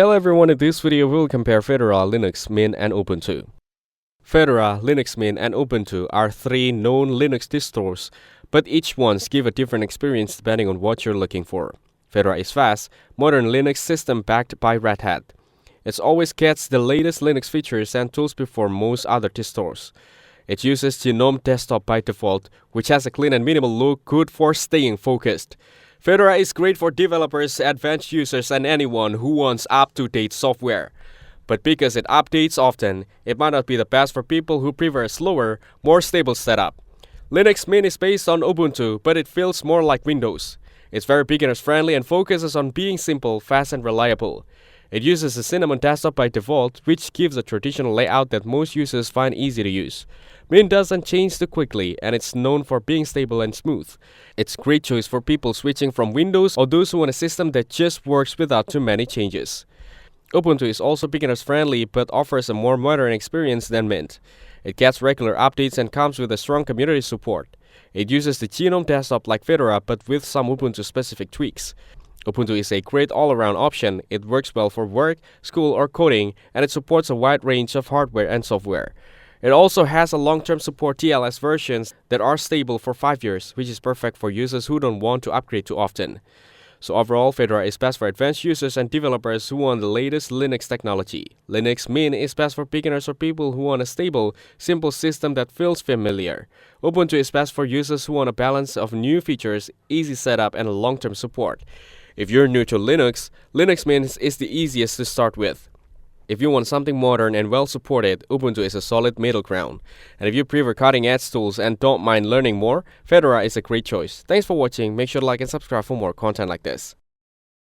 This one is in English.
Hello everyone, in this video we'll compare Fedora, Linux Mint and Ubuntu. Fedora, Linux Mint and Ubuntu are three known Linux distros, but each ones give a different experience depending on what you're looking for. Fedora is fast, modern Linux system backed by Red Hat. It always gets the latest Linux features and tools before most other distros. It uses GNOME Desktop by default, which has a clean and minimal look good for staying focused. Fedora is great for developers, advanced users, and anyone who wants up-to-date software. But because it updates often, it might not be the best for people who prefer a slower, more stable setup. Linux Mint is based on Ubuntu, but it feels more like Windows. It's very beginners-friendly and focuses on being simple, fast, and reliable. It uses the Cinnamon desktop by default, which gives a traditional layout that most users find easy to use. Mint doesn't change too quickly, and it's known for being stable and smooth. It's a great choice for people switching from Windows or those who want a system that just works without too many changes. Ubuntu is also beginners-friendly but offers a more modern experience than Mint. It gets regular updates and comes with a strong community support. It uses the GNOME desktop like Fedora but with some Ubuntu-specific tweaks. Ubuntu is a great all-around option. It works well for work, school, or coding, and it supports a wide range of hardware and software. It also has a long-term support TLS versions that are stable for 5 years, which is perfect for users who don't want to upgrade too often. So overall, Fedora is best for advanced users and developers who want the latest Linux technology. Linux Mint is best for beginners or people who want a stable, simple system that feels familiar. Ubuntu is best for users who want a balance of new features, easy setup, and long-term support. If you're new to Linux, Linux Mint is the easiest to start with. If you want something modern and well-supported, Ubuntu is a solid middle ground. And if you prefer cutting-edge tools and don't mind learning more, Fedora is a great choice. Thanks for watching. Make sure to like and subscribe for more content like this.